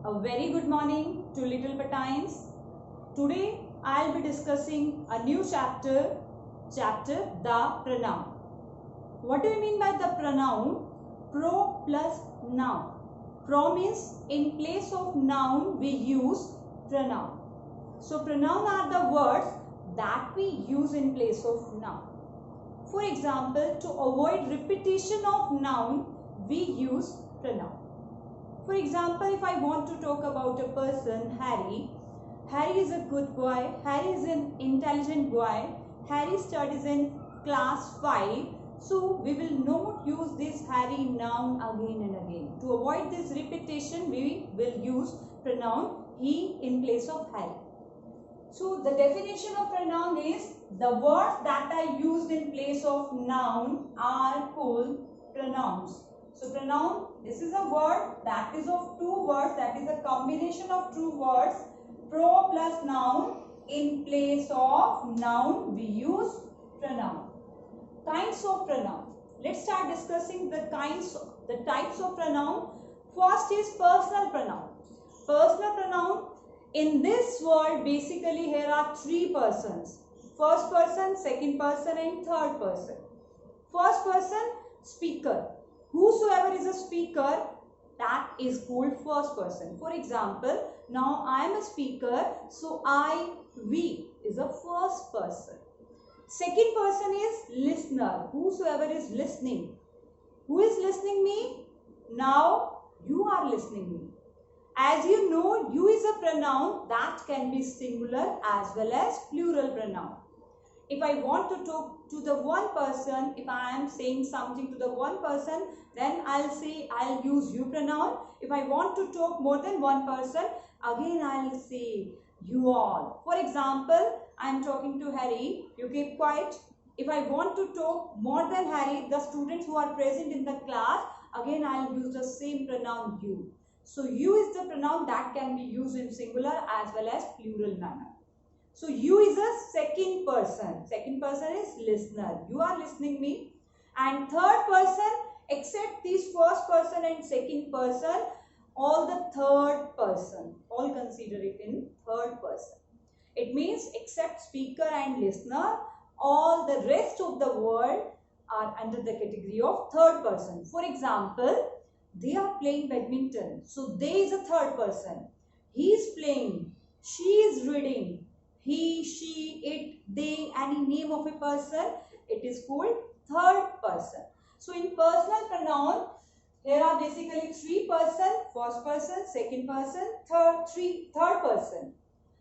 A very good morning to little Patines. Today I'll be discussing a new chapter the pronoun. What do you mean by the pronoun? Pro plus noun. Pro means in place of noun we use pronoun. So pronoun are the words that we use in place of noun. For example, to avoid repetition of noun, we use pronoun. For example, if I want to talk about a person, Harry. Harry is a good boy. Harry is an intelligent boy. Harry studies in class 5. So, we will not use this Harry noun again and again. To avoid this repetition, we will use pronoun he in place of Harry. So, the definition of pronoun is the words that are used in place of noun are called pronouns. So, pronoun, this is a word that is of two words, that is a combination of two words, pro plus noun. In place of noun, we use pronoun. Kinds of pronoun. Let's start discussing the types of pronoun. First is personal pronoun. Personal pronoun. In this world, basically here are three persons. First person, second person and third person. First person, speaker. Whosoever is a speaker, that is called first person. For example, now I am a speaker, so we is a first person. Second person is listener. Whosoever is listening. Who is listening me? Now you are listening me. As you know, you is a pronoun that can be singular as well as plural pronoun. If I want to talk to the one person, if I am saying something to the one person, then I'll use you pronoun. If I want to talk more than one person, again I'll say you all. For example, I am talking to Harry, you keep quiet. If I want to talk more than Harry, the students who are present in the class, again I'll use the same pronoun you. So you is the pronoun that can be used in singular as well as plural manner. So you is a second person. Second person is listener. You are listening me. And third person, except this first person and second person, all the third person. All consider it in third person. It means except speaker and listener, all the rest of the world are under the category of third person. For example, they are playing badminton. So they is a third person. He is playing. She is reading. He, she, it, they, any name of a person, it is called third person. So in personal pronoun, here are basically three person, first person, second person, third person.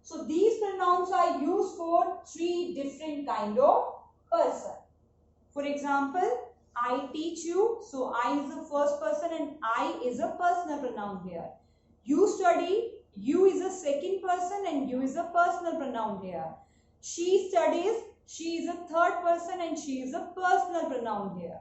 So these pronouns are used for three different kind of person. For example, I teach you. So I is the first person and I is a personal pronoun here. You study. You is a second person and you is a personal pronoun here. She studies. She is a third person and she is a personal pronoun here.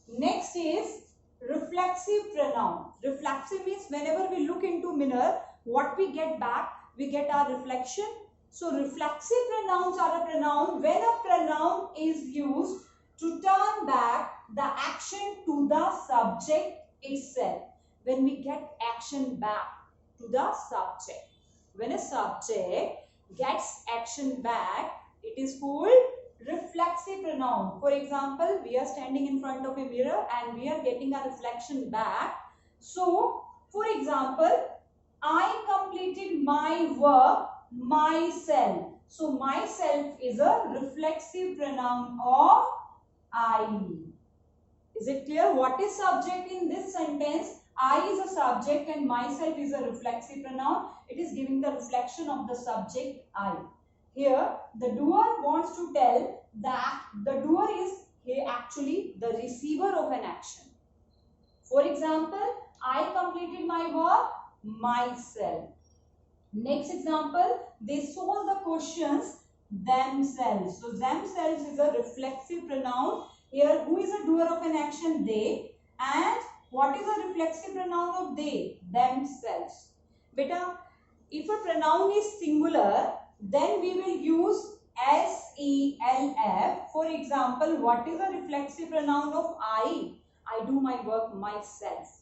Next is reflexive pronoun. Reflexive means whenever we look into mirror, what we get back, we get our reflection. So reflexive pronouns are a pronoun when a pronoun is used to turn back the action to the subject itself. When we get action back to the subject. When a subject gets action back, it is called reflexive pronoun. For example, we are standing in front of a mirror and we are getting a reflection back. So, for example, I completed my work myself. So, myself is a reflexive pronoun of I. Is it clear? What is subject in this sentence? I is a subject and myself is a reflexive pronoun. It is giving the reflection of the subject I. Here, the doer wants to tell that the doer is actually the receiver of an action. For example, I completed my work myself. Next example, they solve the questions themselves. So, themselves is a reflexive pronoun. Here, who is a doer of an action? They. And what is a reflexive pronoun of they? Themselves. Beta, if a pronoun is singular, then we will use SELF. For example, what is a reflexive pronoun of I? I do my work myself.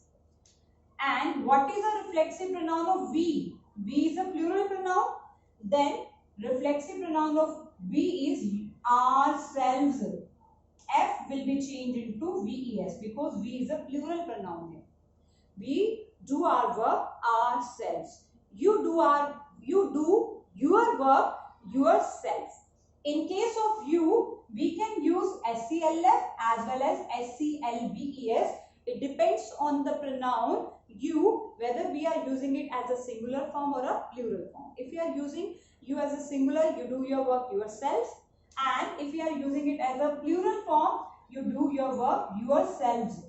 And what is a reflexive pronoun of we? We is a plural pronoun. Then reflexive pronoun of we is ourselves. F will be changed into VES because we is a plural pronoun here. We do our work ourselves. You do your work yourself. In case of you, we can use SELF as well as SELVES. It depends on the pronoun you, whether we are using it as a singular form or a plural form. If you are using you as a singular, you do your work yourself. And if you are using it as a plural form, you do your work yourselves.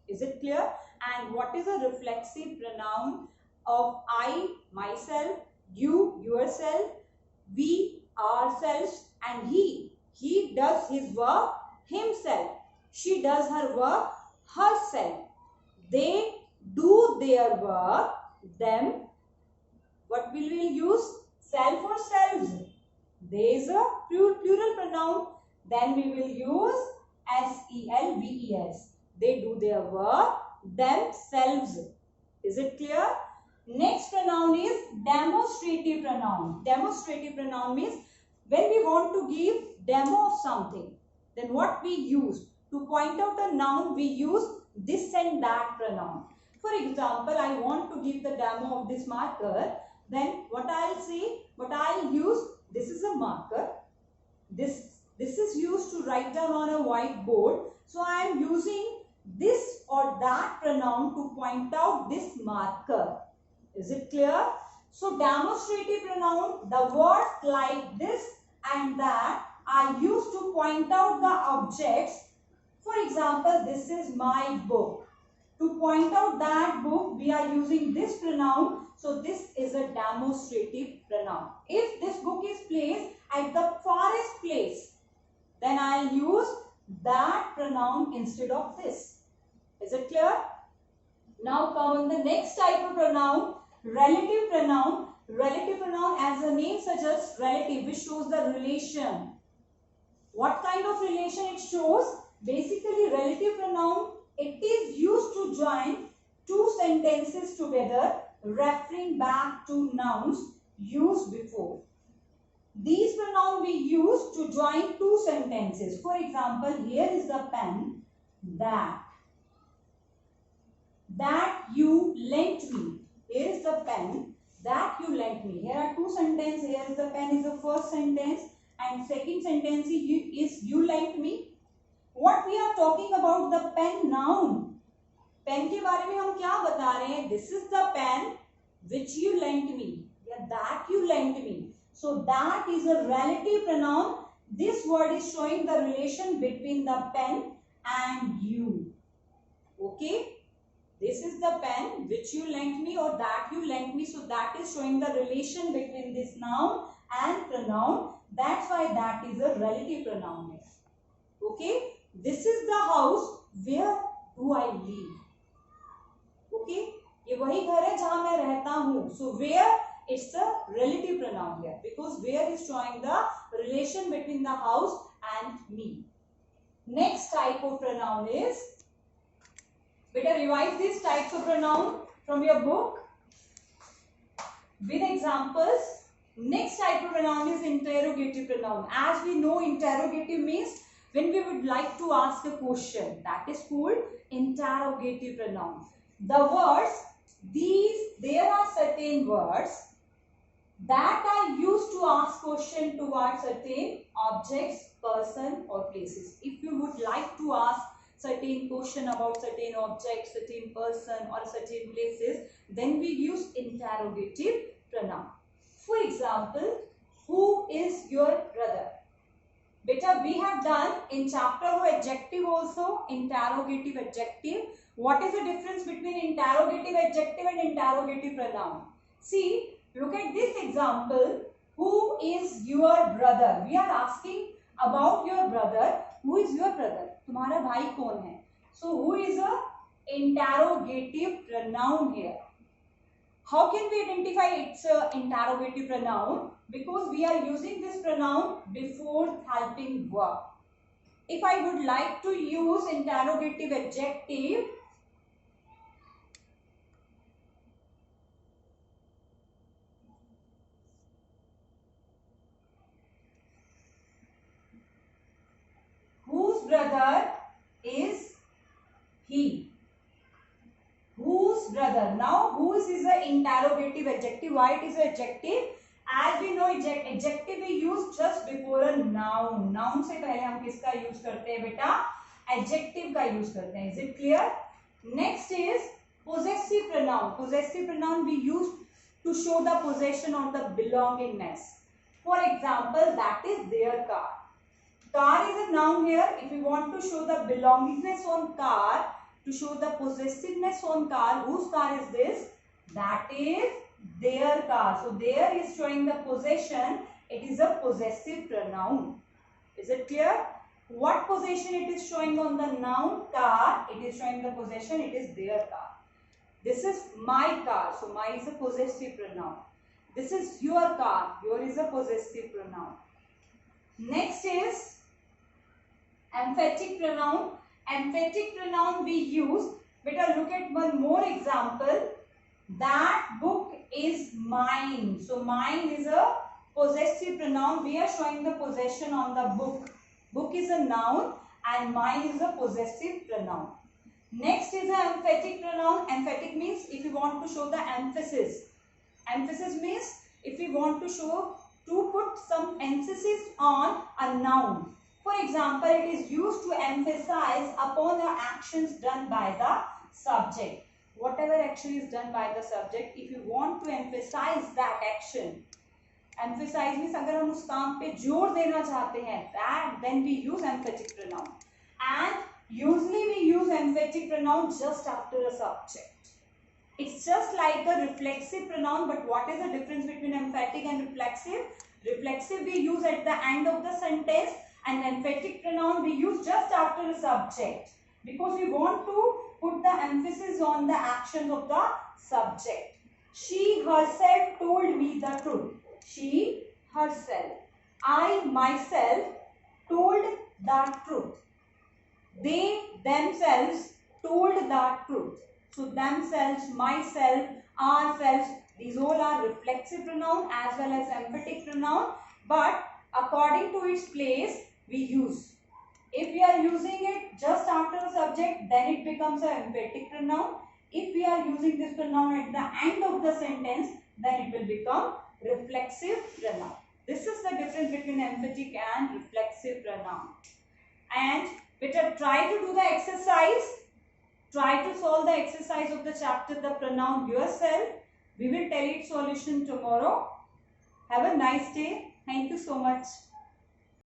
Is it clear? And what is a reflexive pronoun of I, myself, you, yourself, we, ourselves, and he? He does his work himself. She does her work herself. They do their work them. What will we use? Self or selves? There is a plural pronoun. Then we will use SELVES. They do their work themselves. Is it clear? Next pronoun is demonstrative pronoun. Demonstrative pronoun means when we want to give demo of something, then what we use? To point out a noun, we use this and that pronoun. For example, I want to give the demo of this marker. Then what I'll say, what I'll use, this is a marker. This is used to write down on a whiteboard. So I am using this or that pronoun to point out this marker. Is it clear? So demonstrative pronoun, the words like this and that are used to point out the objects. For example, this is my book. To point out that book, we are using this pronoun. So this is a demonstrative pronoun. If this book is placed at the farthest place, then I'll use that pronoun instead of this. Is it clear? Now come on the next type of pronoun, relative pronoun. Relative pronoun, as the name suggests, relative, which shows the relation. What kind of relation it shows? Basically, relative pronoun, it is used to join two sentences together, referring back to nouns used before. These pronouns we use to join two sentences. For example, here is the pen that you lent me. Here is the pen that you lent me. Here are two sentences. Here is the pen is the first sentence and second sentence is you lent me. What we are talking about the pen noun. Pen के बारे में हम क्या बता रहे हैं? This is the pen which you lent me. Yeah, that you lent me. So that is a relative pronoun. This word is showing the relation between the pen and you. Okay. This is the pen which you lent me or that you lent me. So that is showing the relation between this noun and pronoun. That's why that is a relative pronoun. Okay. This is the house where do I live. Okay. ये वही घर है जहां मैं रहता हूँ. So where, it's a relative pronoun here because where is showing the relation between the house and me. Next type of pronoun is, better revise these types of pronoun from your book with examples. Next type of pronoun is interrogative pronoun. As we know, interrogative means when we would like to ask a question, that is called interrogative pronoun. The words, there are certain words that are used to ask question towards certain objects, person or places. If you would like to ask certain question about certain objects, certain person or certain places, then we use interrogative pronoun. For example, who is your brother? Beta, we have done in chapter of adjective also, interrogative adjective. What is the difference between interrogative adjective and interrogative pronoun? See, look at this example. Who is your brother? We are asking about your brother. Who is your brother? तुम्हारा भाई कौन है? So who is a interrogative pronoun here? How can we identify it's a interrogative pronoun? Because we are using this pronoun before helping verb. If I would like to use interrogative adjective, brother is he? Whose brother? Now whose is an interrogative adjective. Why it is an adjective? As we know, adjective we use just before a noun. Noun से पहले हम किसका use करते हैं बेटा? Adjective का use करते हैं. Is it clear? Next is possessive pronoun. Possessive pronoun we use to show the possession or the belongingness. For example, that is their car. Car is a noun here. If we want to show the belongingness on car, to show the possessiveness on car, whose car is this? That is their car. So there is showing the possession. It is a possessive pronoun. Is it clear? What possession it is showing on the noun car? It is showing the possession. It is their car. This is my car. So my is a possessive pronoun. This is your car. Your is a possessive pronoun. Next is emphatic pronoun. Emphatic pronoun we use. Better look at one more example. That book is mine. So mine is a possessive pronoun. We are showing the possession on the book. Book is a noun and mine is a possessive pronoun. Next is an emphatic pronoun. Emphatic means if you want to show the emphasis. Emphasis means if we want to show, to put some emphasis on a noun. For example, it is used to emphasize upon the actions done by the subject. Whatever action is done by the subject, if you want to emphasize that action, emphasize means अगर हम उस काम पे जोर देना चाहते हैं, that then we use emphatic pronoun. And usually we use emphatic pronoun just after a subject. It's just like a reflexive pronoun, but what is the difference between emphatic and reflexive? Reflexive we use at the end of the sentence, and emphatic pronoun we use just after the subject, because we want to put the emphasis on the actions of the subject. She herself told me the truth. She herself. I myself told the truth. They themselves told the truth. So themselves, myself, ourselves, these all are reflexive pronoun as well as emphatic pronoun, but according to its place we use. If we are using it just after the subject, then it becomes an emphatic pronoun. If we are using this pronoun at the end of the sentence, then it will become reflexive pronoun. This is the difference between emphatic and reflexive pronoun. And better try to do the exercise. Try to solve the exercise of the chapter, the pronoun yourself. We will tell its solution tomorrow. Have a nice day. Thank you so much.